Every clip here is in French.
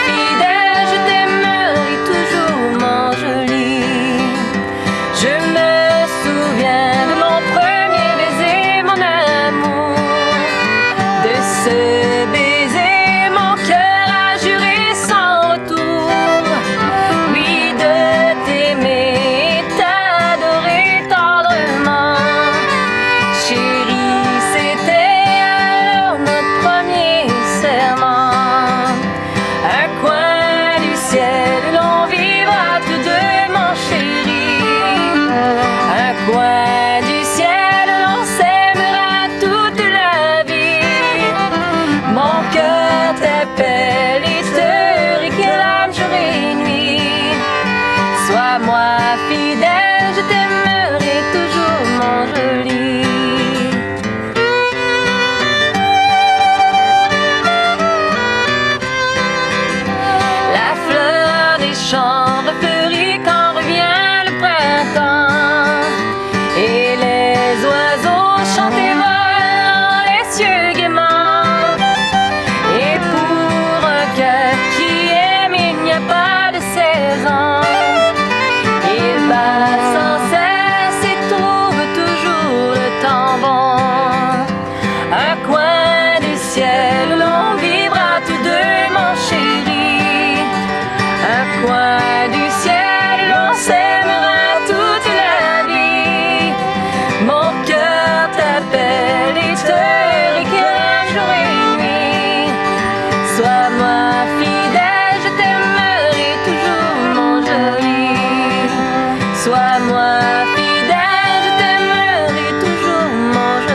fidèle, je t'aimerai toujours, mon joli. Je me souviens de mon premier baiser, mon amour. De ce baiser, mon cœur a juré sans retour. Oui, de t'aimer et t'adorer tendrement. Chérie, c'était alors notre premier serment. Un coin du ciel où l'on vivra tous deux, mon chéri. Un coin du ciel où l'on s'aimera toute la vie. Mon cœur t'appelle et te réclame jour et nuit. Sois-moi fidèle, je t'aimerai toujours, mon joli. La fleur des champs refleurit quand revient le printemps. Et les oiseaux chantent et volent dans les cieux gaiement. Et pour un cœur qui aime, il n'y a pas de saison. Il bat sans cesse et trouve toujours le temps bon. Un coin du ciel où l'on vivra tous deux, mon chéri. Un coin du ciel où l'on s'aimera toute la vie. Mon cœur t'appelle et te réclame jour et nuit. Sois-moi fidèle, je t'aimerai toujours, mon joli. Sois-moi fidèle, je t'aimerai toujours, mon joli.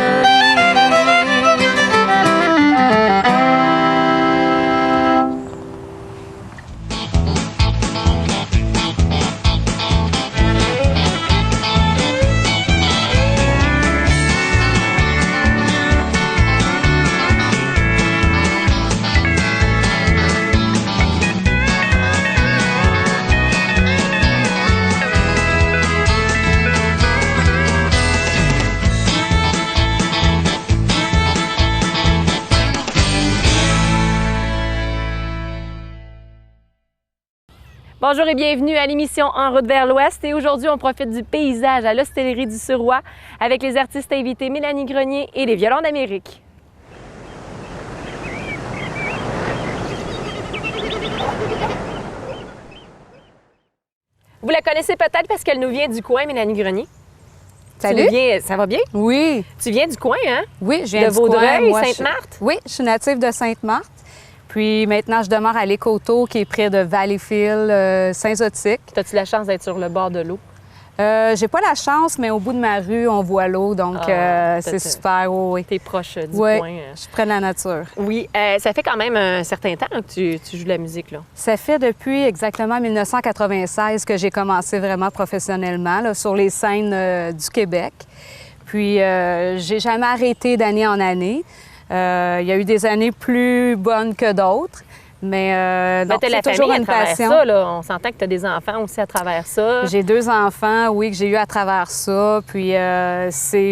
Bonjour et bienvenue à l'émission En route vers l'Ouest. Et aujourd'hui, on profite du paysage à l'Hostellerie du Suroît avec les artistes invités Mélanie Grenier et les Violons d'Amérique. Vous la connaissez peut-être parce qu'elle nous vient du coin, Mélanie Grenier. Salut. Ça va bien? Oui. Tu viens du coin, hein? Oui, je viens De du coin. Vaudreuil, Moi, Sainte-Marthe? Oui, je suis native de Sainte-Marthe. Puis maintenant, je demeure à l'Écoto, qui est près de Valleyfield, Saint-Zotique. As-tu la chance d'être sur le bord de l'eau? J'ai pas la chance, mais au bout de ma rue, on voit l'eau, donc c'est super. Oui, T'es proche du oui. coin. Je suis près de la nature. Oui, ça fait quand même un certain temps là, que tu joues de la musique, là. Ça fait depuis exactement 1996 que j'ai commencé vraiment professionnellement là, sur les scènes du Québec. Puis, j'ai jamais arrêté d'année en année. Il y a eu des années plus bonnes que d'autres, mais non, t'as la c'est toujours famille une à travers passion. ça, là. On s'entend que tu as des enfants aussi à travers ça. J'ai 2 enfants, oui, que j'ai eu à travers ça. Puis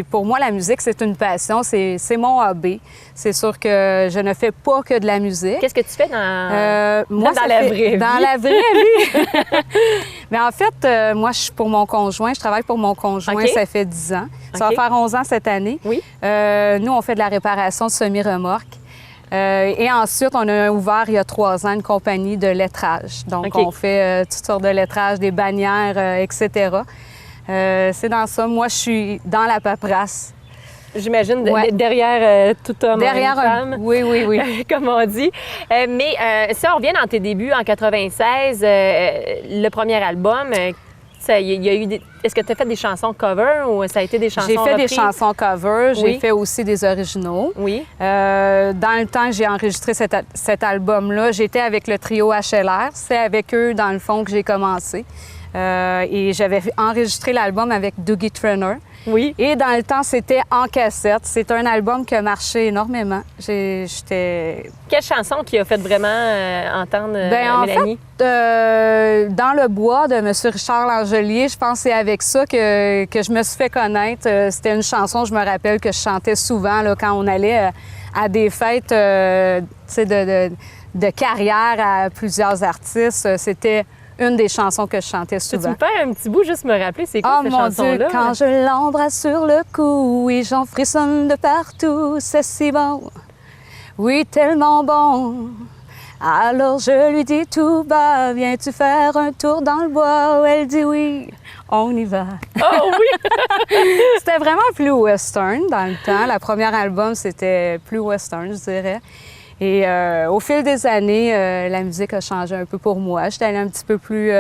pour moi, la musique, c'est une passion, c'est mon hobby. C'est sûr que je ne fais pas que de la musique. Qu'est-ce que tu fais dans, moi, dans la vraie vie? Dans la vraie vie. Mais en fait, moi, je suis pour mon conjoint. Je travaille pour mon conjoint, OK. Ça fait 10 ans. Ça va faire 11 ans cette année. Oui. Nous, on fait de la réparation de semi-remorques. Et ensuite, on a ouvert il y a 3 ans une compagnie de lettrage. Donc, OK. on fait toutes sortes de lettrages, des bannières, etc. C'est dans ça. Moi, je suis dans la paperasse. J'imagine Ouais. derrière tout homme, Derrière une femme. Oui, oui, oui. Comme on dit. Mais si on revient dans tes débuts en 96, le premier album, il y a eu est-ce que tu as fait des chansons cover ou ça a été des chansons J'ai fait reprises? des chansons cover, Oui. j'ai fait aussi des originaux. Oui. Dans le temps que j'ai enregistré cet album-là, j'étais avec le trio HLR. C'est avec eux, dans le fond, que j'ai commencé. Et j'avais enregistré l'album avec Dougie Traynor. Oui. Et dans le temps, c'était en cassette. C'est un album qui a marché énormément. J'étais... Quelle chanson qui a fait vraiment entendre En Mélanie? fait, dans le bois de M. Richard Langelier, je pense que c'est avec ça que je me suis fait connaître. C'était une chanson, je me rappelle, que je chantais souvent là, quand on allait à des fêtes tu sais, de carrière à plusieurs artistes, c'était une des chansons que je chantais Peux-tu souvent. me faire un petit bout, juste me rappeler, c'est quoi Oh cette mon Dieu, chanson-là? quand je l'embrasse sur le cou, oui, j'en frissonne de partout, c'est si bon, oui, tellement bon. Alors je lui dis tout bas, viens-tu faire un tour dans le bois? Elle dit oui, on y va. Oh oui! C'était vraiment plus western dans le temps. Le premier album, c'était plus western, je dirais. Et au fil des années, la musique a changé un peu pour moi. J'étais allée un petit peu plus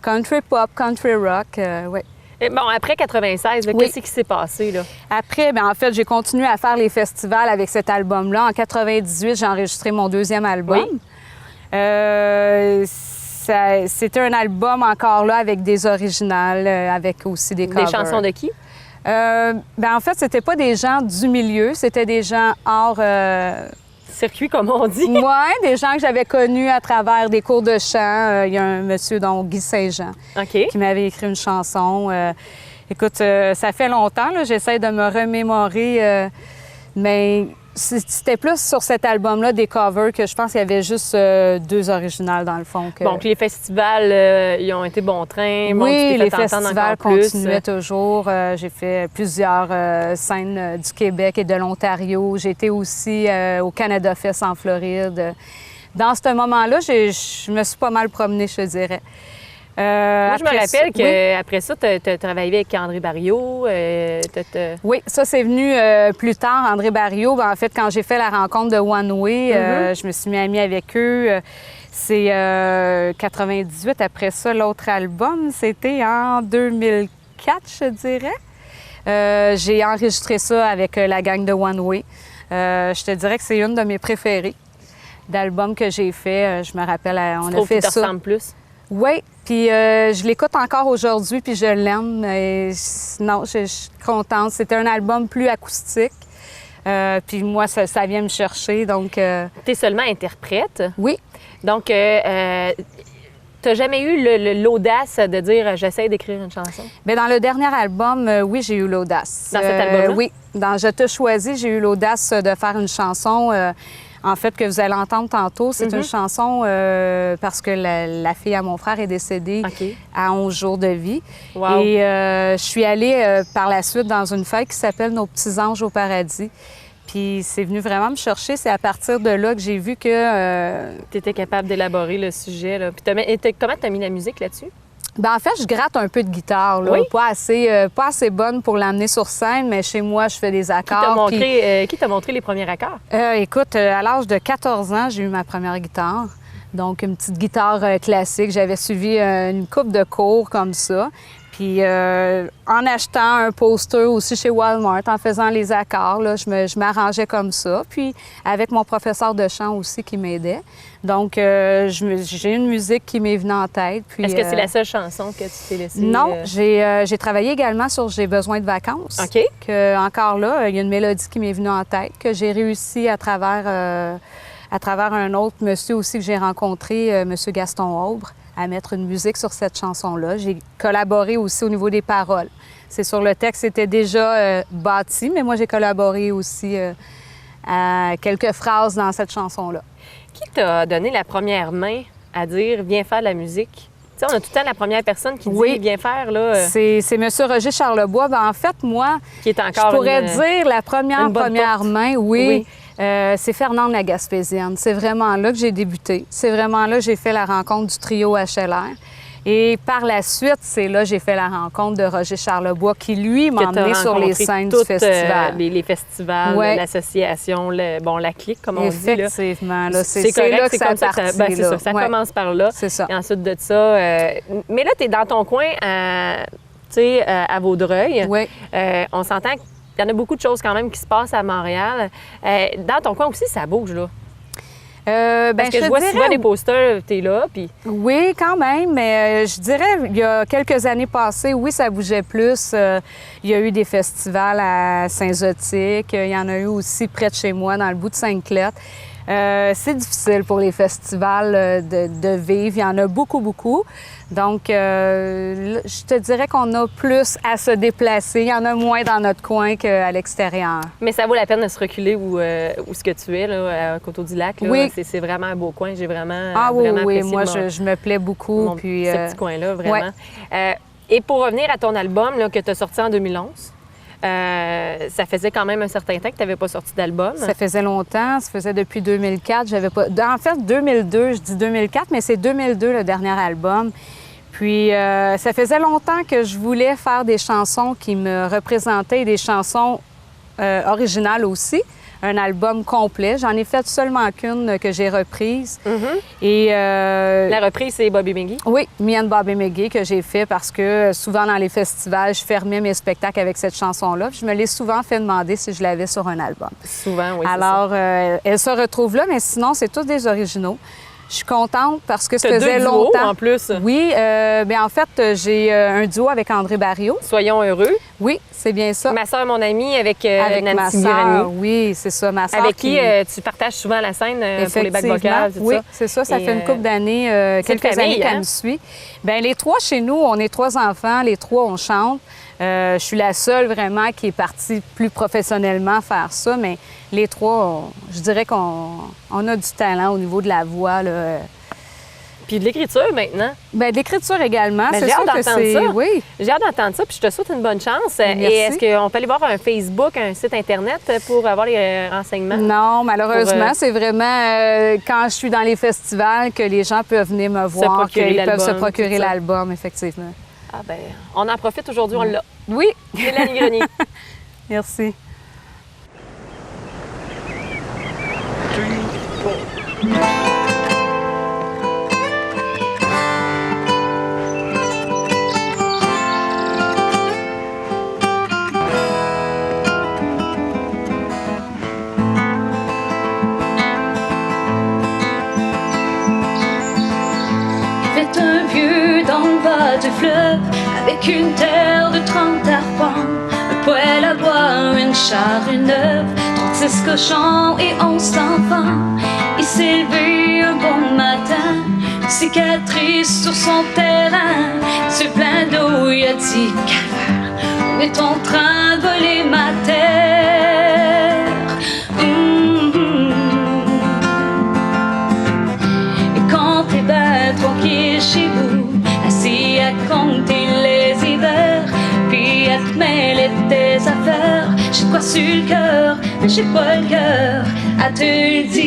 country pop, country rock, ouais. Et bon, après 96, là, Oui. qu'est-ce qui s'est passé, là? Après, bien, en fait, j'ai continué à faire les festivals avec cet album-là. En 98, j'ai enregistré mon deuxième album. Oui. C'était un album encore là avec des originales, avec aussi des covers. Des chansons de qui? Ben, en fait, c'était pas des gens du milieu, c'était des gens hors... Circuit, comme on dit. Ouais, des gens que j'avais connus à travers des cours de chant. Il y a un monsieur, donc Guy Saint-Jean, OK. qui m'avait écrit une chanson. Écoute, ça fait longtemps, là, j'essaie de me remémorer, mais c'était plus sur cet album-là des covers que je pense qu'il y avait juste deux originales dans le fond. Bon, puis les festivals, ils ont été bon train. Bon, tu Oui, t'es les fait entendre festivals encore plus. continuaient toujours. J'ai fait plusieurs scènes du Québec et de l'Ontario. J'ai été aussi au Canada Fest en Floride. Dans ce moment-là, je me suis pas mal promenée, je te dirais. Moi, je me Après rappelle oui. qu'après ça, tu as travaillé avec André Barriot. Oui, ça, c'est venu plus tard, André Barriot. Ben, en fait, quand j'ai fait la rencontre de One Way, je me suis mis amie avec eux. C'est 98. Après ça, l'autre album, c'était en 2004, je dirais. J'ai enregistré ça avec la gang de One Way. Je te dirais que c'est une de mes préférées d'albums que j'ai fait. Je me rappelle, on a fait Tu te ça. ressembles plus. Oui, puis je l'écoute encore aujourd'hui, puis je l'aime. Non, je suis contente. C'était un album plus acoustique. Puis moi, ça vient me chercher, donc... Tu es seulement interprète. Oui. Donc, tu n'as jamais eu l'audace de dire j'essaie d'écrire une chanson? Bien, dans le dernier album, oui, j'ai eu l'audace. Dans cet album-là? Oui. Dans Je te choisis, j'ai eu l'audace de faire une chanson... en fait, que vous allez entendre tantôt, c'est une chanson parce que la fille à mon frère est décédée OK. à 11 jours de vie. Wow. Et je suis allée par la suite dans une fête qui s'appelle Nos petits anges au paradis. Puis c'est venu vraiment me chercher. C'est à partir de là que j'ai vu que... Tu étais capable d'élaborer le sujet. Là. Puis comment tu as mis la musique là-dessus? Ben, en fait, je gratte un peu de guitare, là. Oui? Pas assez bonne pour l'amener sur scène, mais chez moi, je fais des Qui t'a accords. puis- montré les premiers accords? Écoute, à l'âge de 14 ans, j'ai eu ma première guitare. Donc, une petite guitare classique. J'avais suivi une couple de cours comme ça. Puis, en achetant un poster aussi chez Walmart, en faisant les accords, là, je m'arrangeais comme ça. Puis, avec mon professeur de chant aussi qui m'aidait. Donc, j'ai une musique qui m'est venue en tête. Puis, Est-ce que c'est la seule chanson que tu t'es laissée? Non, j'ai travaillé également sur J'ai besoin de vacances. OK. Encore là, il y a une mélodie qui m'est venue en tête, que j'ai réussi à travers un autre monsieur aussi que j'ai rencontré, monsieur Gaston Aubre, à mettre une musique sur cette chanson-là. J'ai collaboré aussi au niveau des paroles. C'est sûr, le texte était déjà bâti, mais moi, j'ai collaboré aussi à quelques phrases dans cette chanson-là. Qui t'a donné la première main à dire « viens faire de la musique ». Tu sais, on a tout le temps la première personne qui dit Oui. « viens faire ». Là, C'est M. Roger Charlebois. Ben, en fait, moi, qui est encore je pourrais une- dire la première une bonne porte. main, oui. C'est Fernande la Gaspésienne. C'est vraiment là que j'ai débuté. C'est vraiment là que j'ai fait la rencontre du trio HLR. Et par la suite, c'est là que j'ai fait la rencontre de Roger Charlebois qui, lui, m'a que t'as emmené sur les rencontré scènes du toutes, festival. les festivals, Ouais. l'association, la clique, comme on dit. Là. Effectivement. Là, c'est correct, là que c'est ça comme ça partit. ben, c'est là. ça, ça Ouais. commence par là. C'est ça. Et ensuite de ça... mais là, tu es dans ton coin, tu sais, à Vaudreuil. Oui. On s'entend qu'il y en a beaucoup de choses quand même qui se passent à Montréal. Dans ton coin aussi, ça bouge, là. Parce que je vois dirais- souvent des posters, tu es là, puis... Oui, quand même, mais je dirais, il y a quelques années passées, oui, ça bougeait plus. Il y a eu des festivals à Saint-Zotique, il y en a eu aussi près de chez moi, dans le bout de Sainte-Clette. C'est difficile pour les festivals de vivre. Il y en a beaucoup, beaucoup. Donc, je te dirais qu'on a plus à se déplacer. Il y en a moins dans notre coin qu'à l'extérieur. Mais ça vaut la peine de se reculer où ce que tu es, là, à Coteau-du-Lac. Là. Oui. C'est vraiment un beau coin. J'ai vraiment, Ah oui, vraiment oui. apprécié Moi, je me plais beaucoup. Puis, ce petit coin-là, vraiment. Et pour revenir à ton album là, que tu as sorti en 2011, ça faisait quand même un certain temps que tu n'avais pas sorti d'album. Ça faisait longtemps, ça faisait depuis 2004. J'avais pas... En fait, 2002, je dis 2004, mais c'est 2002 le dernier album. Puis ça faisait longtemps que je voulais faire des chansons qui me représentaient, des chansons originales aussi. Un album complet. J'en ai fait seulement qu'une que j'ai reprise. Et, la reprise, c'est Bobby McGee? Oui, Me and Bobby McGee que j'ai fait parce que souvent dans les festivals, je fermais mes spectacles avec cette chanson-là. Je me l'ai souvent fait demander si je l'avais sur un album. Souvent, oui. Alors, elle se retrouve là, mais sinon, c'est tous des originaux. Je suis contente parce que ça faisait deux duos, longtemps. en plus. Oui, bien en fait, j'ai un duo avec André Barriot. Soyons heureux. Oui, c'est bien ça. Ma soeur, mon amie, avec ma Nancy sœur, Grenier. oui, c'est ça, ma sœur Avec qui tu partages souvent la scène pour les bacs vocales, tout oui, ça. c'est ça. Ça Et, fait une couple d'années, c'est quelques une famille, années qu'elle hein? me suit. Bien, les trois chez nous, on est trois enfants. Les trois, on chante. Je suis la seule vraiment qui est partie plus professionnellement faire ça, mais les trois, je dirais qu'on a du talent au niveau de la voix, là. Puis de l'écriture maintenant. Bien, de l'écriture également. Ben, C'est j'ai sûr hâte que d'entendre c'est... ça. Oui. J'ai hâte d'entendre ça, puis je te souhaite une bonne chance. Merci. Et est-ce qu'on peut aller voir un Facebook, un site Internet pour avoir les renseignements? Non, malheureusement, Pour, c'est vraiment quand je suis dans les festivals que les gens peuvent venir me voir, procurer qu'ils peuvent se l'album, procurer tout ça. l'album, effectivement. Ah ben, on en profite aujourd'hui, on l'a. Oui. Mélanie Grenier. Merci. Fait un vieux dans le bas du fleuve, avec une terre de 30 arpents, un poêle à bois, une charrue neuve, 36 cochons et 11 enfants. Il s'est levé un bon matin, une cicatrice sur son terrain, sur plein d'eau, il a dit « Calvaire, on est en train de voler ma terre. Et quand t'es ben tranquille chez vous, assis à compter les hivers, puis à te mêler tes affaires, j'ai de quoi sur le cœur, mais j'ai pas le cœur à te le dire.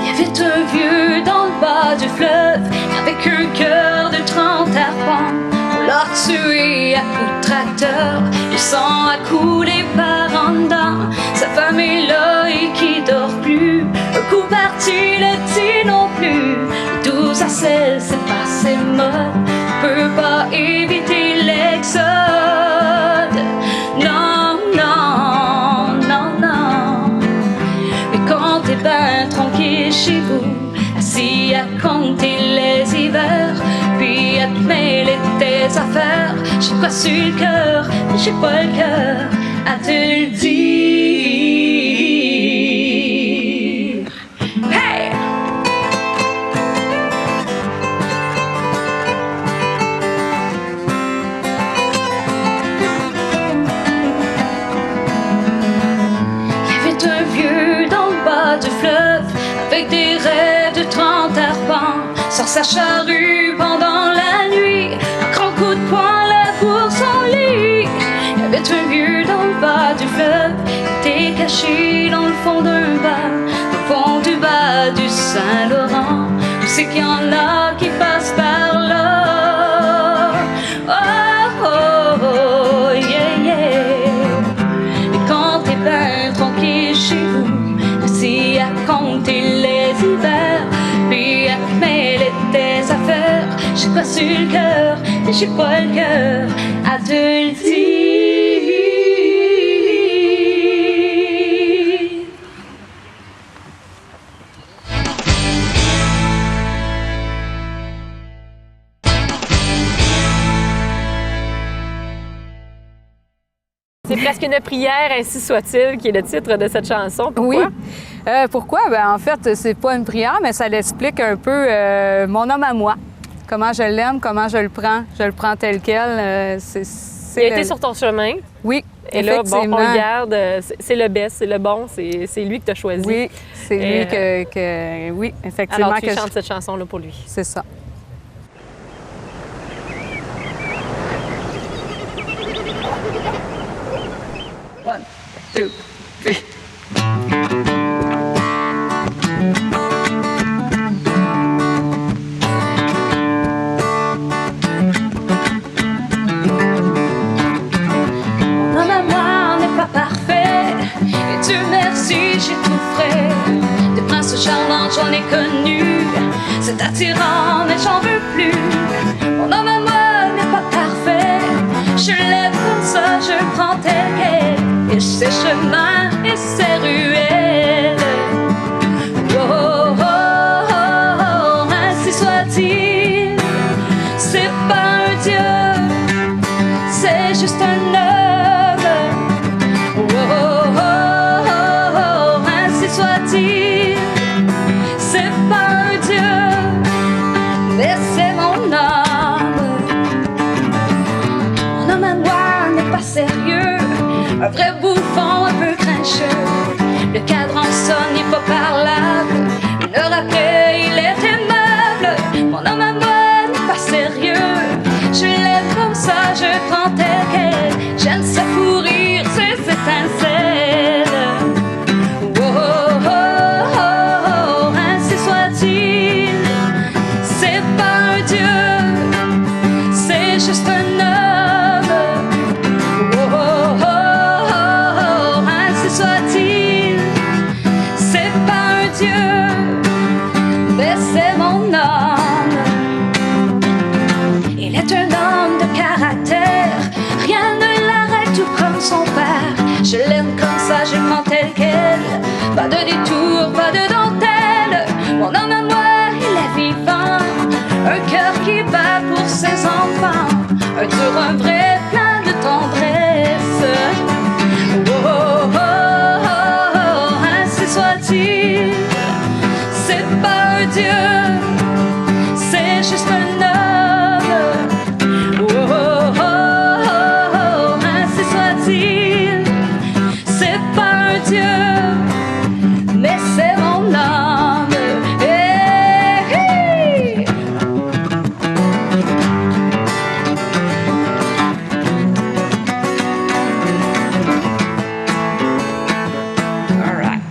Il y avait un vieux dans le bas du fleuve, avec un cœur de 30 arpents. On l'a tué à coups de tracteur, le sang a coulé par en dedans. Sa femme est là et qui dort plus, un coup parti, le petit non plus. Le 12 à 16, c'est passé mode, on peut pas éviter l'exode. Non, non, non, non. Mais quand t'es ben tranquille chez vous, assis à compter les hivers, puis à te mêler tes affaires, j'ai quoi sur le cœur, mais j'ai pas le cœur à te le dire. Hey! Il y avait un vieux dans le bas du fleuve, avec des rêves de 30 arpents, sur sa charrue pendant la nuit, un grand coup de poing là pour son lit. Il y avait un vieux dans le bas du fleuve, qui était caché dans le fond d'un bar, au fond du bas du Saint-Laurent. Je sais qu'il y en a qui passent par là. Oh, oh, oh, yeah, yeah. Et quand t'es ben tranquille chez vous, assis à compter les hivers, puis à te mêler tes affaires, j'ai pas sur le cœur, mais j'ai pas le cœur à te le dire. Presque une prière, ainsi soit-il, qui est le titre de cette chanson. Pourquoi? Oui. Pourquoi? Ben, en fait, c'est pas une prière, mais ça l'explique un peu mon homme à moi. Comment je l'aime, comment je le prends. Je le prends tel quel. Il a été sur ton chemin. Oui, Et là, bon, effectivement. on le garde. C'est le best, c'est le bon, c'est lui que tu as choisi. Oui, c'est lui que... Oui, effectivement. Alors, tu que chantes cette chanson-là pour lui. C'est ça. One, two, three. Mon homme à moi n'est pas parfait, et Dieu merci, j'ai tout fait. Des princes charmants, j'en ai connu, c'est attirant, mais j'en veux plus. Mon homme à moi n'est pas parfait, je l'aime comme ça, je le prends tel quel, et ses chemins et ses ruelles. Oh, oh, oh, oh, ainsi soit-il, c'est pas un Dieu, c'est juste un homme. Oh, oh, oh, oh, oh, ainsi soit-il, c'est pas un Dieu, mais c'est mon âme. Mon homme à moi n'est pas sérieux, un vrai bouffon un peu grincheux. Le cadran sonne, il faut parlable, une heure après il est aimable. Mon homme à moi n'est pas sérieux, je l'aime comme ça, je prends tel quel. J'aime sa fou rire, ses étincelles. Oh, oh, oh, oh, oh, ainsi soit-il, c'est pas un Dieu, c'est juste un homme. Oh, oh, oh, oh, oh, ainsi soit-il, c'est pas un Dieu, mais c'est mon homme. Il est un homme de caractère, rien ne l'arrête tout comme son père. Je l'aime comme ça, je le prends tel quel, pas de détour, pas de dentelle. Mon homme à moi, il est vivant, un cœur qui bat pour ses enfants, un dur, un vrai, plein de tendresse. Oh, oh, oh, oh, oh, ainsi soit-il, c'est pas un Dieu, c'est juste un homme. Oh, oh, oh, oh, oh, ainsi soit-il, c'est pas un Dieu, mais c'est mon âme. Hey, hey. All right.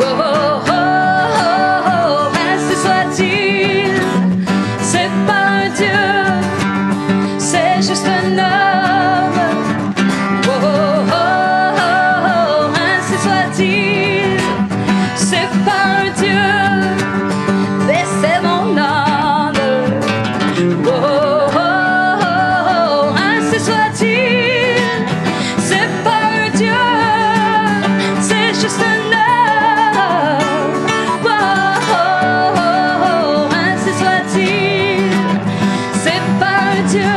Oh, oh, oh, oh, oh, ainsi soit-il, c'est pas un Dieu, c'est juste un homme. Oh, oh, oh, oh, ainsi soit-il, c'est pas un Dieu, mais c'est mon âme. Oh, oh, oh, oh, ainsi soit-il, c'est pas un Dieu, c'est juste un homme. Oh, oh, oh, oh, ainsi soit-il, c'est pas un Dieu,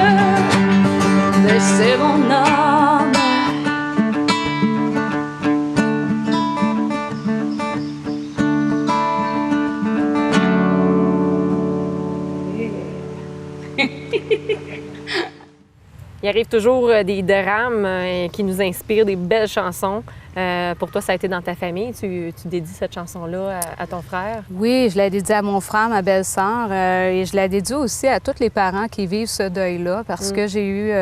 mais c'est mon âme. Il arrive toujours des drames qui nous inspirent, des belles chansons. Pour toi, ça a été dans ta famille. Tu dédies cette chanson-là à ton frère. Oui, je la dédie à mon frère, ma belle-sœur, et je la dédie aussi à tous les parents qui vivent ce deuil-là, parce que j'ai eu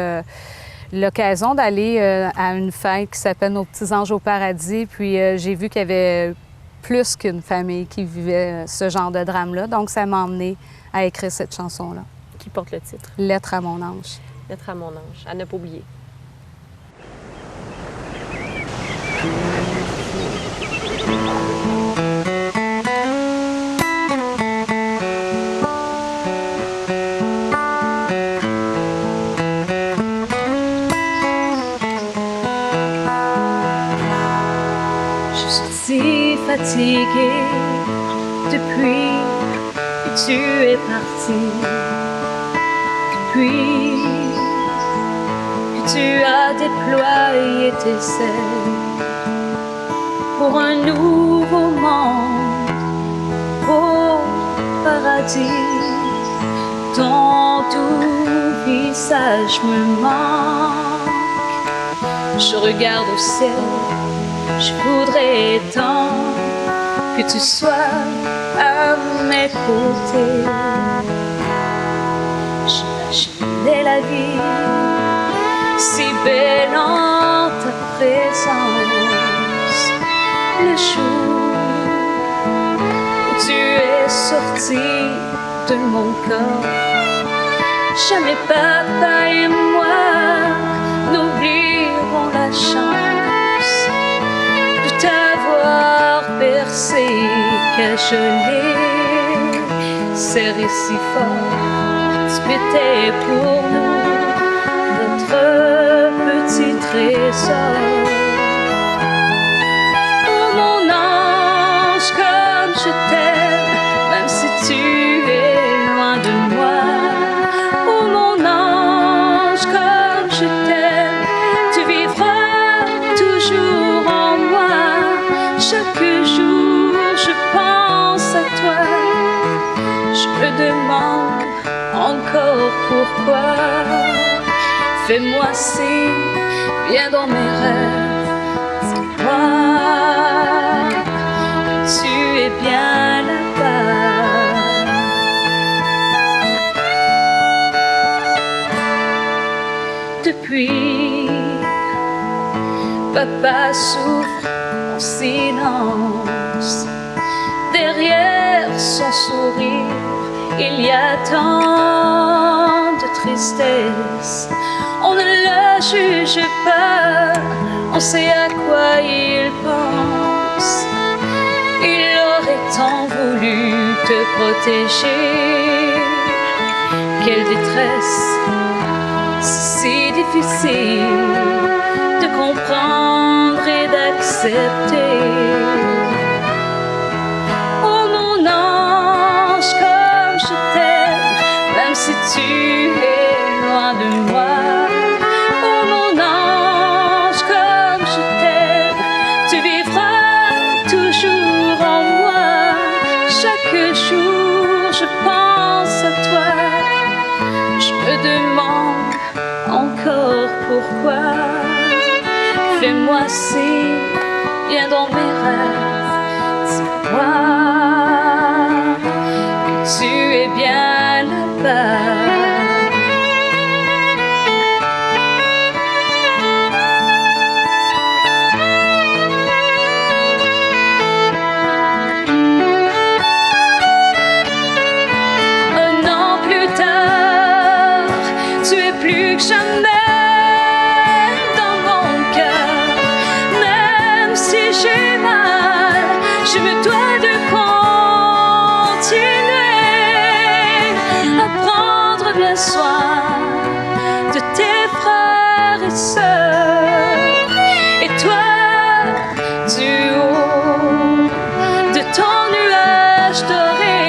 l'occasion d'aller à une fête qui s'appelle Nos petits anges au paradis, puis j'ai vu qu'il y avait plus qu'une famille qui vivait ce genre de drame-là. Donc, ça m'a emmenée à écrire cette chanson-là. Qui porte le titre. Lettre à mon ange. Lettre à mon ange, à ne pas oublier. Je suis si fatigué depuis que tu es parti, depuis que tu as déployé tes ailes pour un nouveau monde, au paradis. Ton doux visage me manque. Je regarde au ciel, je voudrais tant que tu sois à mes côtés. J'imaginais la vie si belle en ta présence. Le jour où tu es sorti de mon corps, jamais papa et moi n'oublierons la chance de t'avoir bercé, cajolé, serré si fort. Tu étais pour nous notre petit trésor. Oh mon ange, comme je t'aime, même si tu es loin de moi. Oh mon ange, comme je t'aime, tu vivras toujours en moi. Chaque jour je pense à toi, je me demande encore pourquoi. Fais-moi signe, viens dans mes rêves, dis-moi que tu es bien là-bas. Depuis, papa souffre en silence. Derrière son sourire, il y a tant de tristesse. On ne le juge pas, on sait à quoi il pense. Il aurait tant voulu te protéger. Quelle détresse, c'est si difficile de comprendre et d'accepter. Oh mon ange, comme je t'aime, même si tu es loin de moi. Oh mon ange, comme je t'aime, tu vivras toujours en moi. Chaque jour je pense à toi, je me demande encore pourquoi. Fais-moi signe, viens dans mes rêves, dis-moi que tu es bien là-bas. Un an plus tard, tu es plus que jamais dans mon cœur. Même si j'ai mal, je me dois de continuer à prendre bien soin de tes frères et sœurs. Et toi, du haut de ton nuage doré,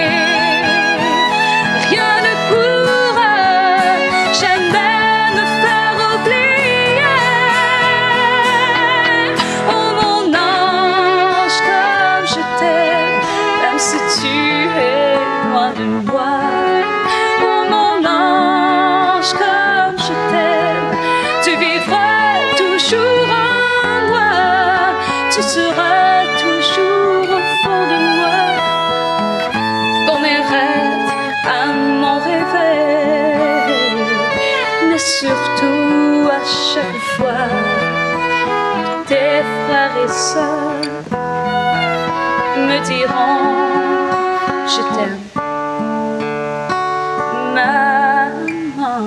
rien ne pourra jamais me faire oublier. Oh mon ange, comme je t'aime, même si tu es loin de moi. Oh mon ange, comme je t'aime, tu vivras toujours en moi. Tu seras toujours au fond de moi, dans mes rêves, à mon réveil, mais surtout à chaque fois que tes frères et sœurs me diront je t'aime, maman.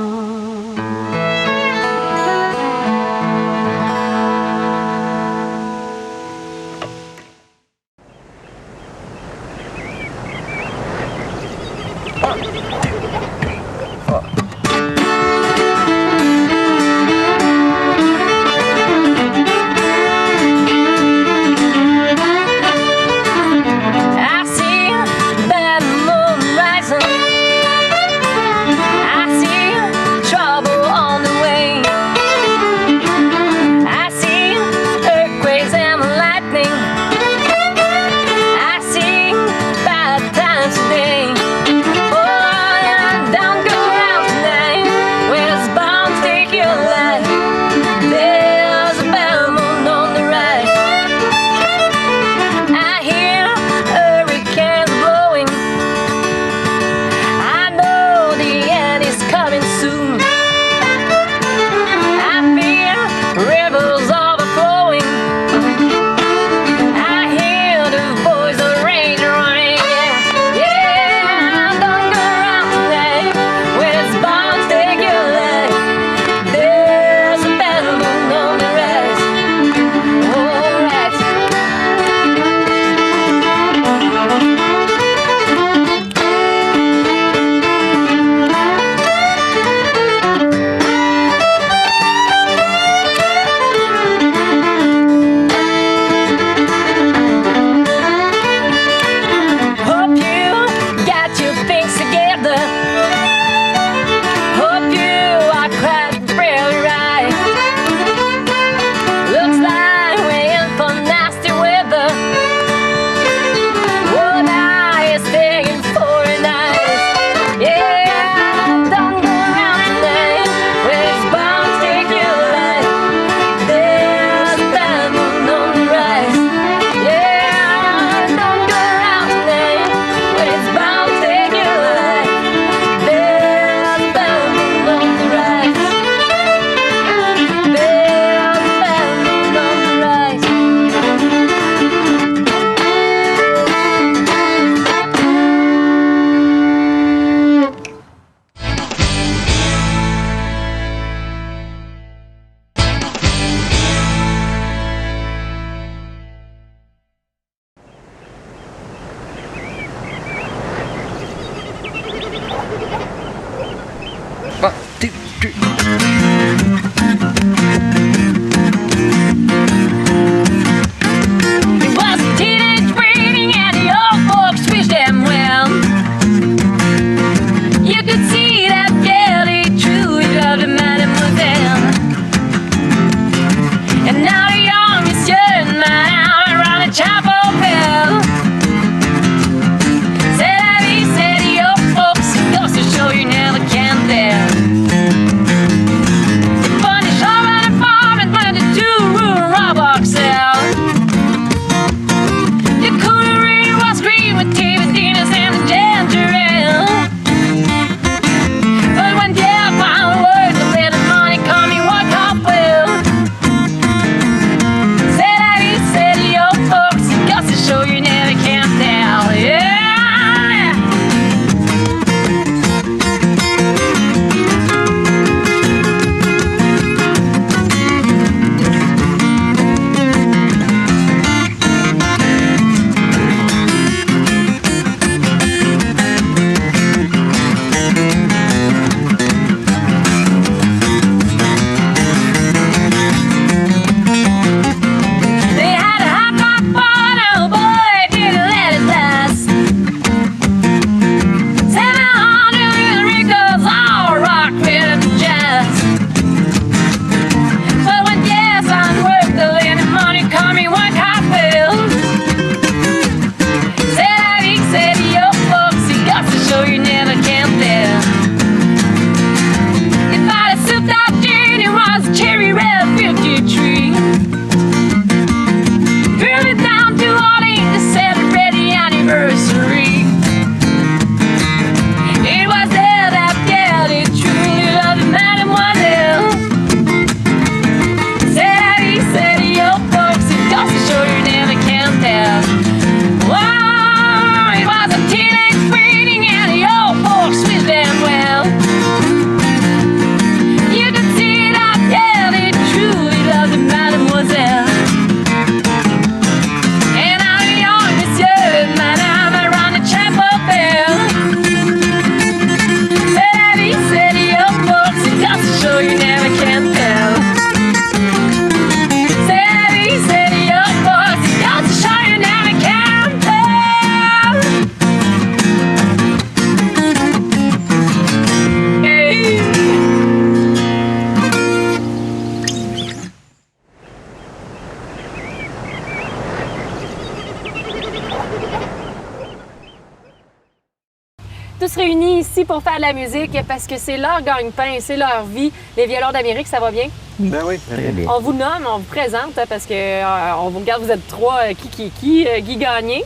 tous réunis ici pour faire de la musique parce que c'est leur gagne-pain, c'est leur vie. Les violons d'Amérique, ça va bien? Ben oui, Très bien. On vous nomme, on vous présente parce que on vous regarde, vous êtes trois, Guy Gagné,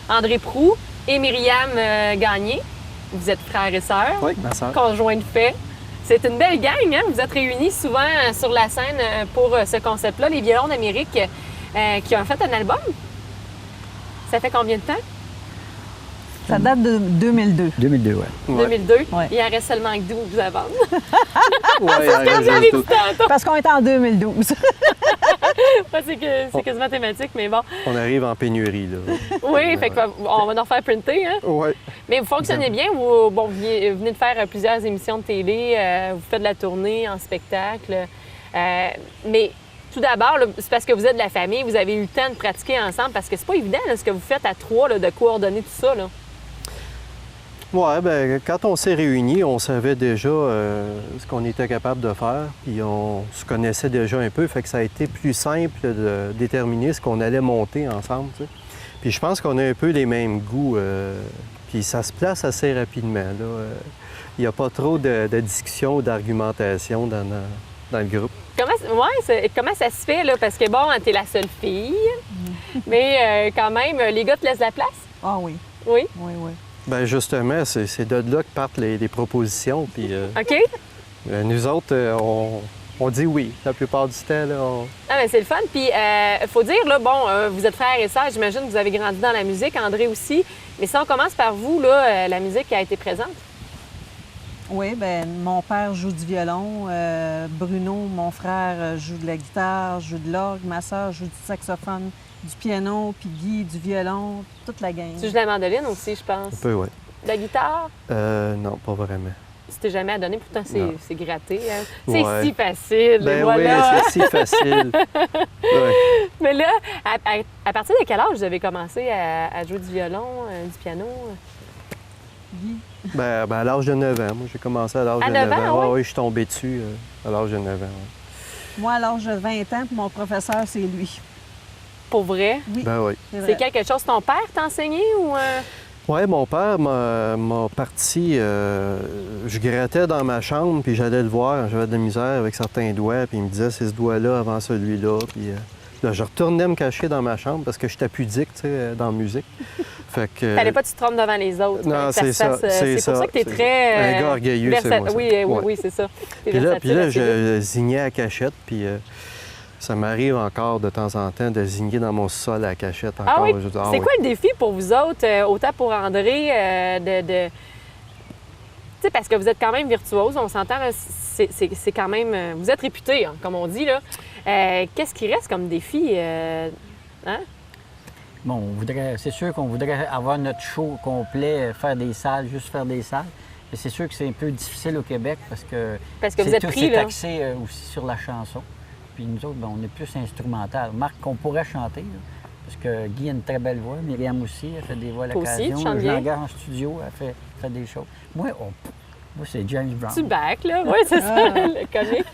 André Proulx et Myriam Gagné. Vous êtes frères et sœurs, Oui, ma soeur. conjoints de fait. C'est une belle gang, hein? Vous êtes réunis souvent sur la scène pour ce concept-là, les violons d'Amérique, qui ont fait un album. Ça fait combien de temps? Ça date de 2002. 2002, ouais. 2002. Ouais. Il en reste seulement que 12 à vendre. Ouais, J'avais dit tantôt. Parce qu'on est en 2012. Ouais, c'est quasiment thématique, mais bon. on arrive en pénurie, là. Oui, fait on va en faire printer, hein? Oui. Mais vous fonctionnez bien. Vous venez de faire plusieurs émissions de télé, vous faites de la tournée en spectacle. Mais tout d'abord, là, c'est parce que vous êtes de la famille, vous avez eu le temps de pratiquer ensemble, parce que c'est pas évident là, ce que vous faites à trois, là, de coordonner tout ça. Là. Oui, bien, quand on s'est réunis, on savait déjà ce qu'on était capable de faire, puis on se connaissait déjà un peu, fait que ça a été plus simple de déterminer ce qu'on allait monter ensemble, tu sais. Puis je pense qu'on a un peu les mêmes goûts, puis ça se place assez rapidement, là. Il n'y a pas trop de discussion ou d'argumentation dans le groupe. Comment ça se fait, là? Parce que, bon, t'es la seule fille, mais quand même, les gars te laissent la place? Ah oui, Oui? oui, oui. Bien, justement, c'est de là que partent les propositions, puis OK? nous autres, on dit oui. La plupart du temps, là, Ah, mais c'est le fun. Puis, il faut dire, là, bon, vous êtes frères et sœurs, j'imagine que vous avez grandi dans la musique, André aussi. Mais si on commence par vous, là, la musique qui a été présente. Oui, bien, mon père joue du violon. Bruno, mon frère, joue de la guitare, joue de l'orgue. Ma sœur joue du saxophone, du piano, puis Guy, du violon, toute la gang. Tu joues de la mandoline aussi, je pense. un peu, oui. De la guitare? Non, pas vraiment. C'était jamais à donner, pourtant Non. c'est gratté. Hein? C'est Ouais. si facile, Ben voilà. oui, c'est si facile. Ouais. Mais là, à partir de quel âge vous avez commencé à jouer du violon, du piano? Guy. Ben, à l'âge de 9 ans. Moi, j'ai commencé à l'âge À de 9 ans, Ouais, oui? oui, je suis tombé dessus à l'âge de 9 ans. Ouais. Moi, à l'âge de 20 ans, puis mon professeur, c'est lui. Pour vrai? Oui, Ben oui. c'est C'est vrai. quelque chose que ton père t'a enseigné ou... Oui, mon père m'a parti. Je grattais dans ma chambre, puis j'allais le voir. J'avais de la misère avec certains doigts, puis il me disait c'est ce doigt-là avant celui-là. Puis là, je retournais me cacher dans ma chambre parce que j'étais pudique, tu sais, dans la musique. Fait que. Fallait pas que tu te trompes devant les autres. Non, Fallait que c'est ça. se fasse, c'est pour ça que tu es c'est très... un gars orgueilleux, c'est moi, ça. Oui, Ouais. oui, c'est ça. T'es Puis là, versatile assez vite. je zignais à cachette, puis ça m'arrive encore de temps en temps de zigner dans mon sol à cachette encore. Ah oui? Je dis, C'est oui. quoi le défi pour vous autres, autant pour André, Tu sais, parce que vous êtes quand même virtuose, on s'entend, là, c'est quand même... vous êtes réputé, hein, comme on dit, là. Qu'est-ce qui reste comme défi? Hein? Bon, c'est sûr qu'on voudrait avoir notre show complet, faire des salles, juste faire des salles. Mais c'est sûr que c'est un peu difficile au Québec parce que vous êtes pris, c'est là. axé aussi sur la chanson. Puis nous autres, ben, on est plus instrumental. Marc, qu'on pourrait chanter, là, parce que Guy a une très belle voix, Myriam aussi, elle fait des voix à Toi aussi, l'occasion. tu chantes Je bien. l'engage en studio, elle fait des choses. Moi, c'est James Brown. Tu back, là. Oui, c'est ça, le comique.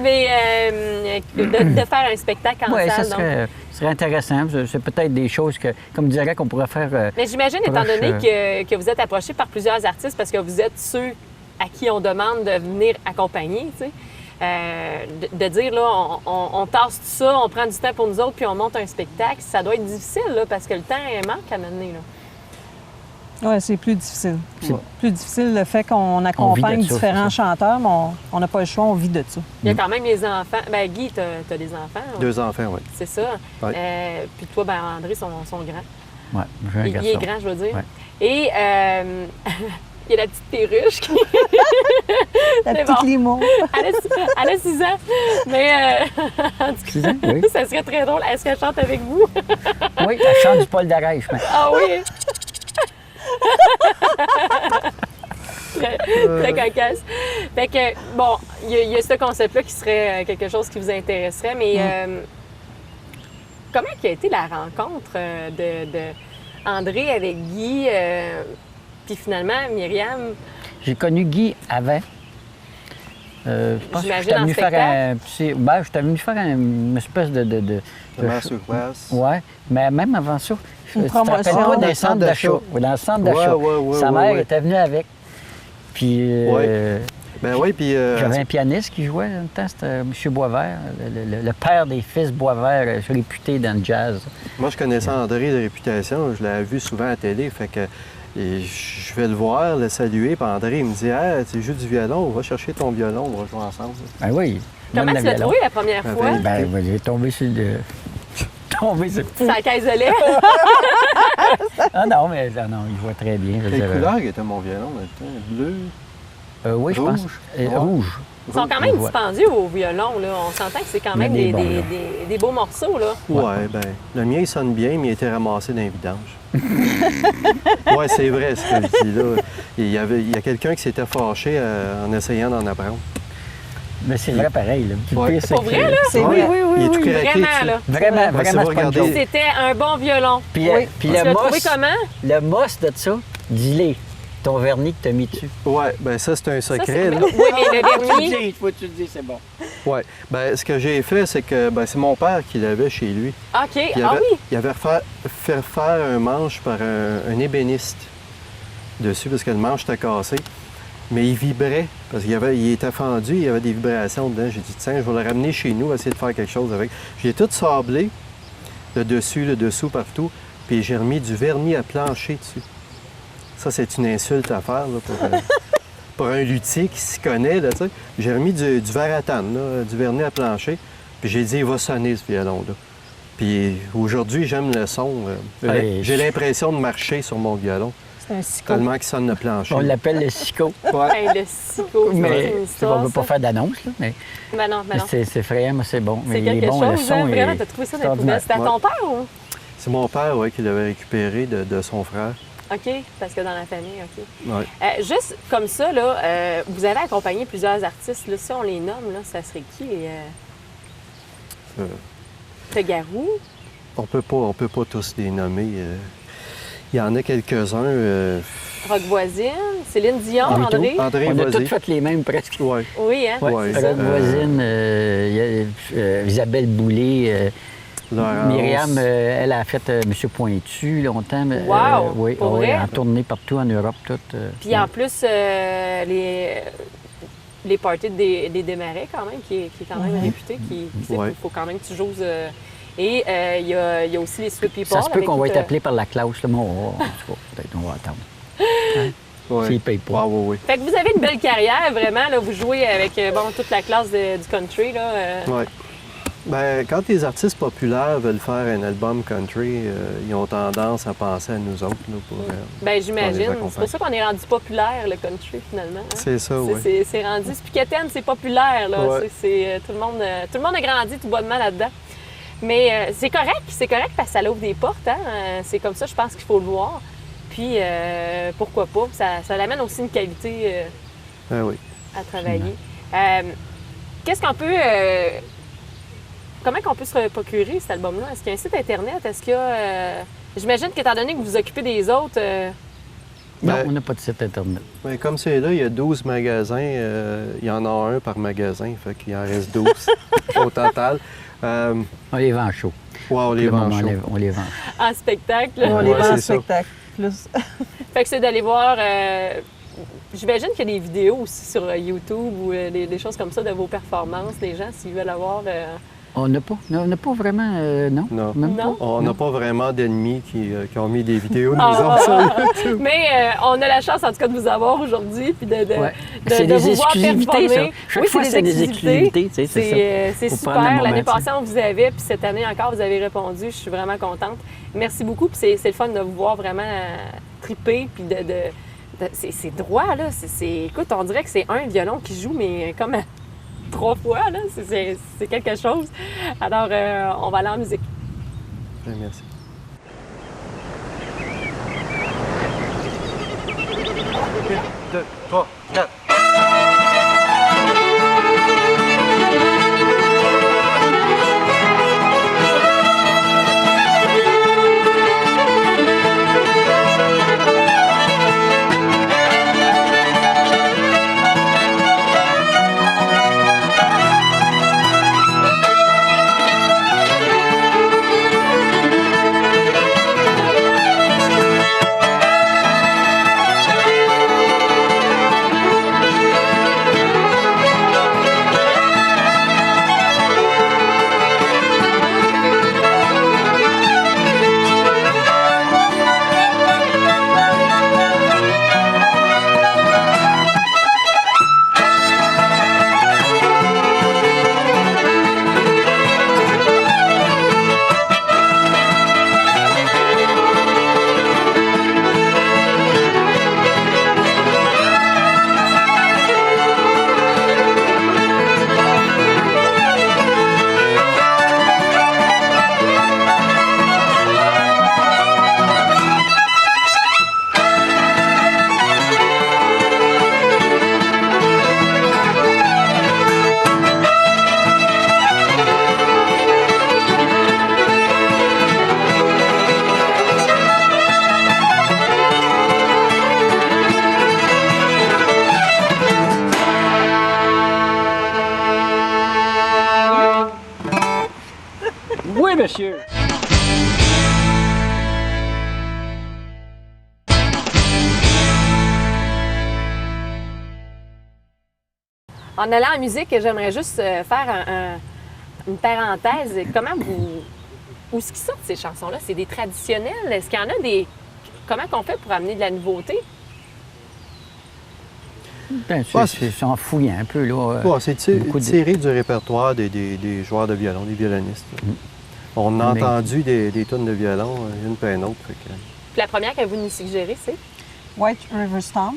Mais de faire un spectacle en Oui, ça salle, donc. serait intéressant. C'est peut-être des choses que, comme dirait, qu'on pourrait faire. Mais j'imagine, étant proche, donné que vous êtes approché par plusieurs artistes, parce que vous êtes ceux à qui on demande de venir accompagner, tu sais, de dire, là, on tasse tout ça, on prend du temps pour nous autres, puis on monte un spectacle, ça doit être difficile, là, parce que le temps manque à mener, là. Oui, c'est plus difficile. C'est- Plus difficile le fait qu'on accompagne de ça, différents c'est ça. chanteurs, mais on n'a pas le choix, on vit de ça. Il y a quand même les enfants. Ben Guy, t'as des enfants. hein? 2 enfants, oui. C'est ça. Ouais. Puis toi, ben André, sont grands. Ouais, j'ai un Il garçon. est grand, je veux dire. Ouais. Et il y a la petite perruche qui... La C'est petite bon. limo. Elle a 6 ans. Mais en tout cas, 6 ans, oui. ça serait très drôle. Est-ce qu'elle chante avec vous? Oui, elle chante du Paul Darèche. Mais... Ah oui! Très cocasse. Fait que, bon, il y a ce concept-là qui serait quelque chose qui vous intéresserait, mais comment a été la rencontre de André avec Guy, puis finalement Myriam? J'ai connu Guy avant. Je pense que J'imagine j'étais en venu faire spectacle. un petit... Ben, j'étais venu faire une espèce de masterclass. Ouais, mais même avant ça, Une tu te rappelles promotion. pas dans le centre d'achat? Oui, dans le centre d'achat. Sa mère était venue avec. Puis Ben oui, puis... j'avais un pianiste qui jouait en même temps, c'était M. Boisvert, le père des fils Boisvert, réputé dans le jazz. Moi, je connaissais André de réputation. Je l'avais vu souvent à la télé. Fait que je vais le voir, le saluer. Puis André, il me dit « Ah, tu joues du violon, on va chercher ton violon, on va jouer ensemble. » Ben oui. Comment même tu le l'as violon. trouvé la première Ben, fois? Ben, j'ai tombé sur le... tombé sur... C'est la caisse de lait. Ah non, mais non, il voit très bien. je veux Quelle dire, couleur était mon violon dans le temps? Bleu? oui, je pense. Rouge? Rouge. Ils sont quand même Ouais. dispendieux au violon. Là. On s'entend que c'est quand même Il y des, en a des des- bons, des- des beaux morceaux. Là. Ouais, ben, le mien, il sonne bien, mais il était ramassé dans les vidanges. Ouais, c'est vrai ce que je dis là. Il y a quelqu'un qui s'était fâché en essayant d'en apprendre. Mais c'est vrai pareil. Là. Puis le Ouais. pire, Pour que- vrai, là? C'est Ouais, oui, il est tout craqué Vraiment, dessus. là. Vraiment, Ouais, si vraiment, vous c'est pas une regardez- joke. C'était un bon violon. Puis, Oui. puis Tu le l'as trouvé moss, comment? le moss de ça, dis-le, ton vernis que tu as mis dessus. Ouais, ben ça, c'est un Ça, secret. c'est- là. Oui, mais le vernis, faut que tu le dis, c'est bon. Ouais. Ben, ce que j'ai fait, c'est que c'est mon père qui l'avait chez lui. OK. Il Ah avait, oui. il avait fait faire un manche par un ébéniste dessus parce que le manche était cassé. Mais il vibrait parce il était fendu, il y avait des vibrations dedans. J'ai dit, tiens, je vais le ramener chez nous, essayer de faire quelque chose avec. J'ai tout sablé, le dessus, le dessous, partout, puis j'ai remis du vernis à plancher dessus. Ça, c'est une insulte à faire là, pour un luthier qui s'y connaît. Là, tu sais. J'ai remis du varatane, là, du vernis à plancher, puis j'ai dit, il va sonner ce violon-là. Puis aujourd'hui, j'aime le son. Hey, J'ai l'impression de marcher sur mon violon, C'est un psycho. tellement qu'il sonne le plancher. On l'appelle le psycho. Ouais. Hey, le psycho, c'est Mais une on ne histoire, veut pas ça. faire d'annonce, là, mais Ben non, ben non. c'est effrayant, mais c'est bon. Mais C'est il est quelque bon, le chose, son hein? est Vraiment, t'as trouvé ça dans les poubelles. extraordinaire. C'était à ton père ou? C'est mon père qui l'avait récupéré de son frère. OK, parce que dans la famille, OK. Ouais. Juste comme ça, là, vous avez accompagné plusieurs artistes. Là, si on les nomme, là, ça serait qui? Euh, T'as Garou? on peut pas tous les nommer. Il y en a quelques-uns. Rock Voisine? Céline Dion? Ah, André? André, On a vas-y. toutes fait les mêmes presque. Ouais. Oui, hein? Ouais. C'est ça. Rock Voisine, il y a Isabelle Boulay, Laurence. Myriam, elle a fait M. Pointu longtemps. mais, Wow! oui, Pour oui, vrai? en tournée partout en Europe. Puis en plus, les parties des Desmarais, quand même, qui est quand même réputé, qui sait Ouais. qu'il faut quand même que tu joues. Et il y a aussi les Sweet People. Ça se peut avec qu'on va qui être appelé par la classe, là, mais peut-être on va attendre. Ouais. S'ils ne payent pas. Ah, oui, Fait que vous avez une belle carrière, vraiment. Là, vous jouez avec toute la classe du country. Là, oui. Ouais. Ben, quand les artistes populaires veulent faire un album country, ils ont tendance à penser à nous autres. Là, pour, Ben on les j'imagine. C'est accompagne. pour ça qu'on est rendu populaire, le country, finalement. hein. C'est ça, oui. C'est rendu. Spiquetaine, c'est populaire. Là. Ouais. Tout le monde a grandi tout bonnement là-dedans. Mais c'est correct parce que ça l'ouvre des portes. Hein? C'est comme ça, je pense qu'il faut le voir. Puis, pourquoi pas? Ça l'amène aussi une qualité Ah oui. à travailler. Qu'est-ce qu'on peut... comment qu'on peut se procurer cet album-là? Est-ce qu'il y a un site Internet? Est-ce qu'il y a... J'imagine qu'étant donné que vous vous occupez des autres... Non, Ben- on n'a pas de site Internet. Ben, comme c'est là, il y a 12 magasins. Il y en a un par magasin, fait qu'il en reste 12 au total. On les vend chaud. Ouais, on les Le vend moment, chaud. on les vend. en spectacle. On les Ouais, vend en c'est ça. spectacle. Plus. Fait que c'est d'aller voir. J'imagine qu'il y a des vidéos aussi sur YouTube ou des choses comme ça de vos performances, les gens, s'ils veulent avoir. On n'a pas vraiment, non. Non. Même Non? pas. On n'a pas vraiment d'ennemis qui ont mis des vidéos de Ah, nous autres sur YouTube. Mais on a la chance, en tout cas, de vous avoir aujourd'hui puis de Ouais. de C'est des vous voir exclusivités, ça. performer. Chaque Oui, fois, c'est des exclusivités, tu sais, c'est ça. C'est Faut super. prendre le L'année moment, passée, on vous avait, puis cette année encore, vous avez répondu. Je suis vraiment contente. Merci beaucoup. Puis c'est le fun de vous voir vraiment triper. Puis c'est droit, là. Écoute, on dirait que c'est un violon qui joue, mais comme 3 fois, là. C'est quelque chose. Alors, on va aller en musique. Merci. Un, deux, trois, quatre. En allant en musique, j'aimerais juste faire une parenthèse. Où est-ce qu'ils sortent ces chansons-là? C'est des traditionnels? Est-ce qu'il y en a des... Comment qu'on fait pour amener de la nouveauté? Ben, c'est en fouillant un peu, là. Ouais, c'est tiré du répertoire des joueurs de violon, des violonistes. On a entendu des tonnes de violon, une puis une autre. Puis la première que vous nous suggérez, c'est? White River Stomp.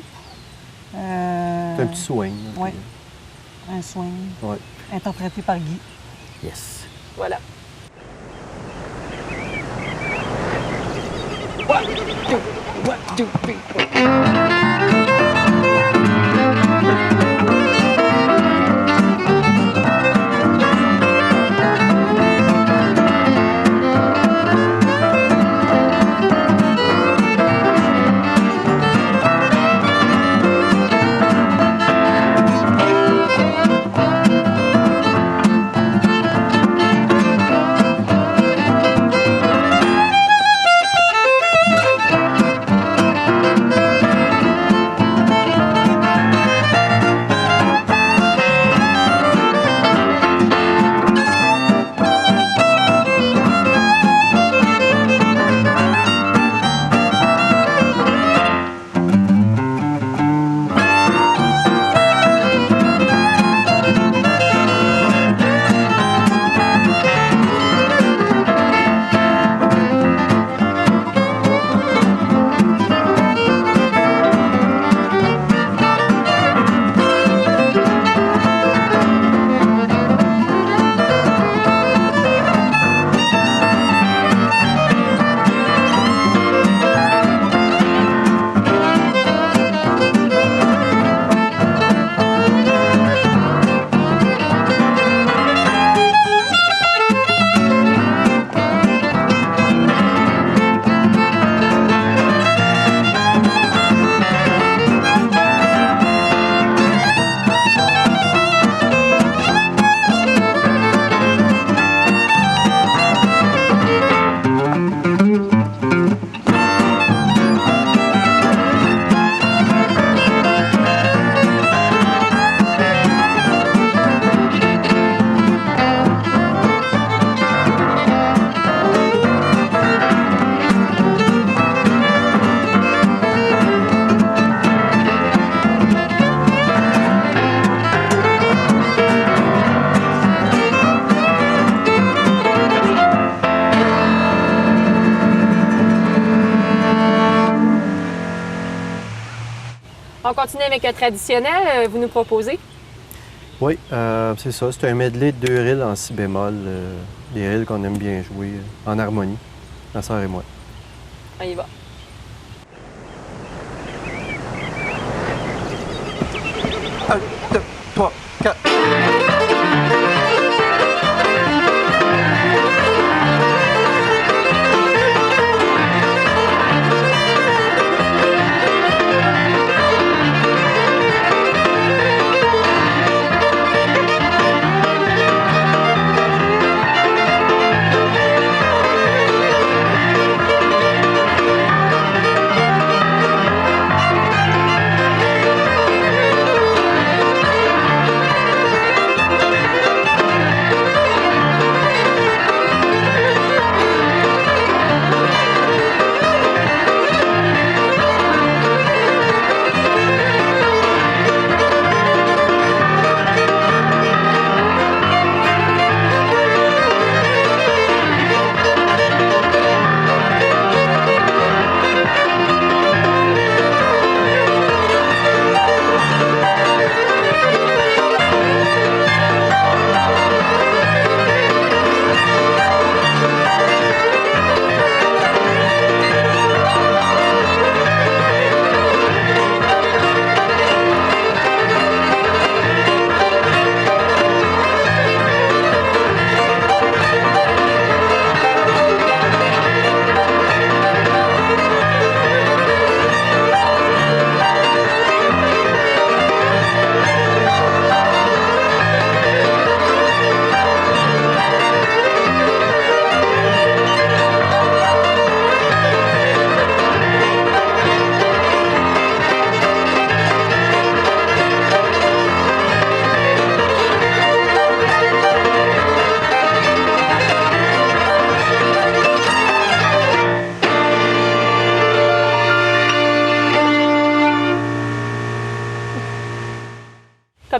C'est un petit swing. Oui, un swing. Ouais. Interprété par Guy. Yes. Voilà. On continue avec un traditionnel, vous nous proposez? Oui, c'est ça. C'est un medley de 2 rilles en si bémol. Des rilles qu'on aime bien jouer en harmonie, ma sœur et moi. On y va. Un, deux, trois, quatre.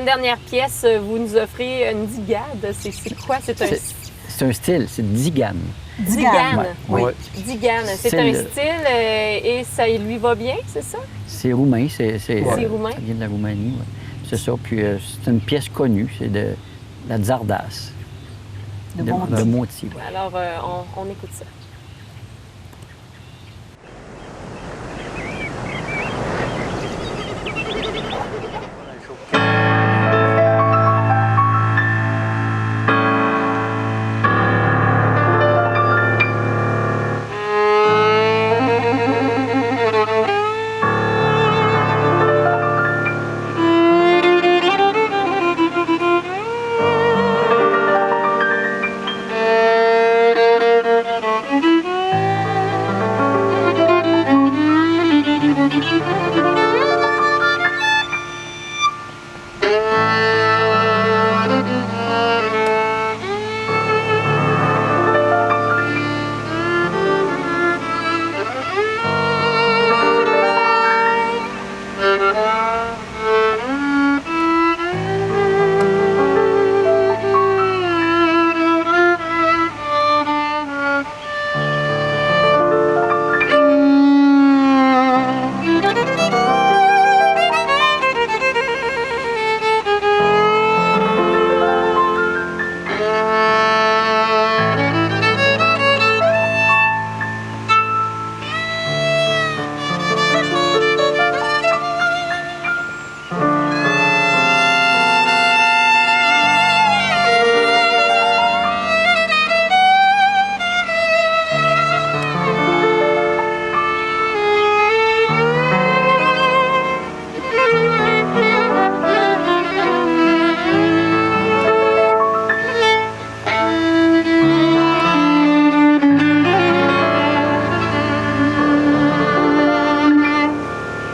dernière pièce, vous nous offrez une digade. C'est quoi? C'est un C'est un style, c'est Digane. digane. Ouais, oui. Digane. C'est Style un de- style et ça lui va bien, c'est ça? C'est roumain, c'est roumain? Ça vient de la Roumanie, oui. C'est ça, puis c'est une pièce connue, c'est de la Zardas. De Monti. De Monti, ouais. Alors, on écoute ça.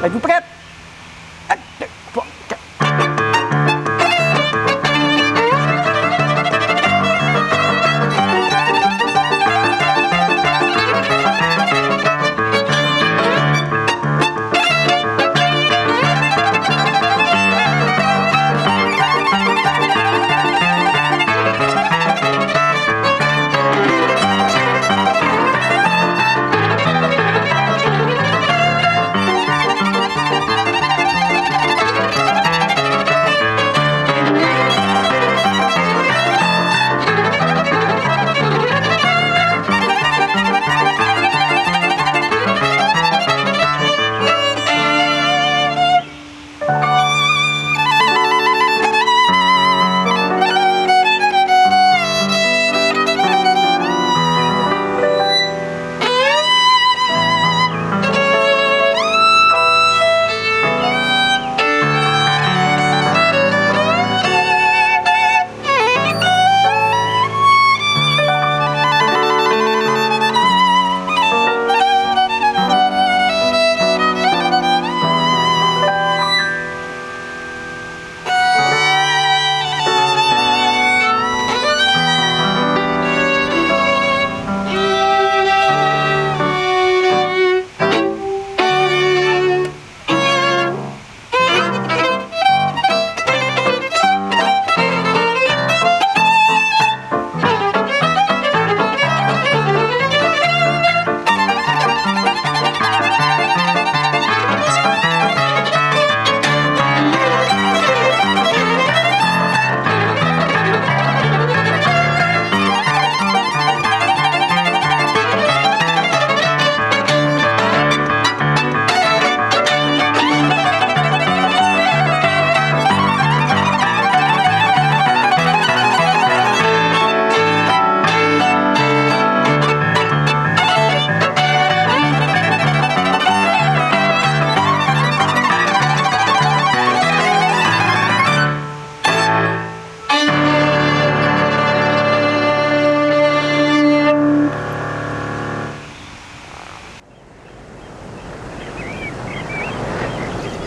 Êtes-vous prête?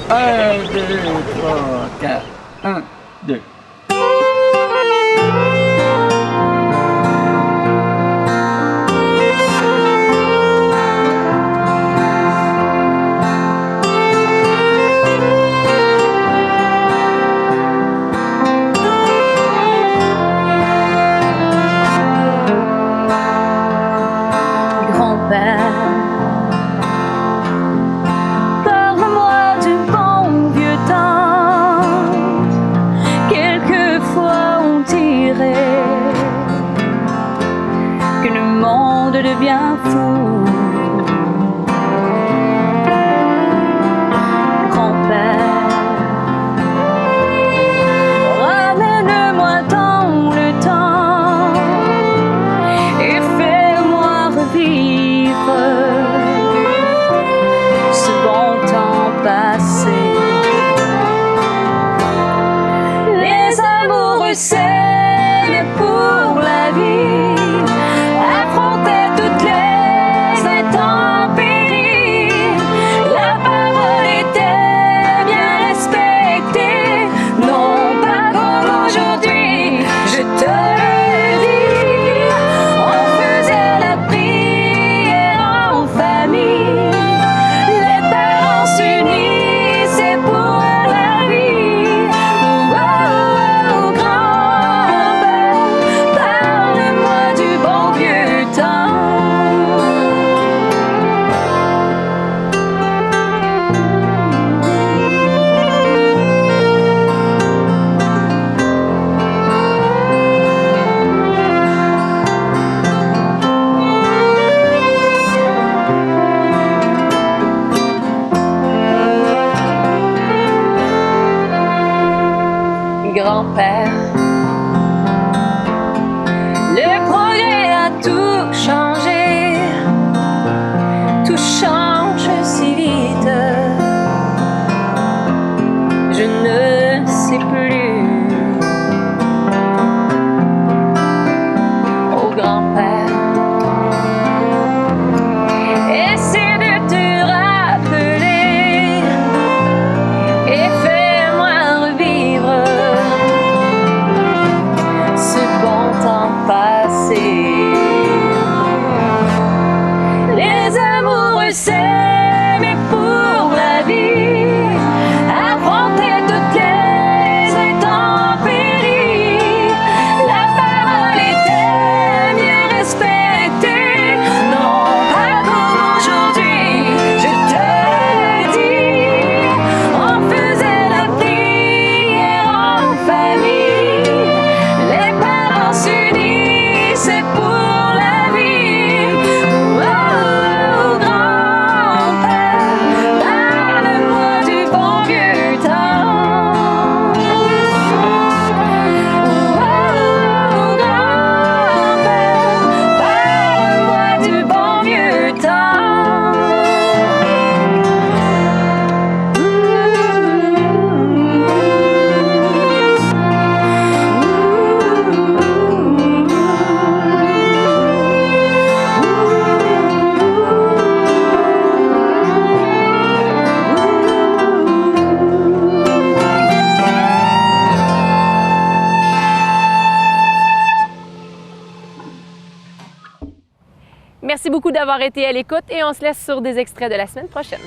Un, deux, trois, quatre. Un, deux. veut s'aimer pour la vie, affronter toutes les intempéries. La parole était mieux respectée, non pas comme aujourd'hui. Je te dis, on faisait la prière en famille, les parents s'unissaient pour la vie. Oh, grand-père, parle-moi du bon vieux temps. Oh, grand-père, parle-moi du bon vieux Merci beaucoup d'avoir été à l'écoute et on se laisse sur des extraits de la semaine prochaine.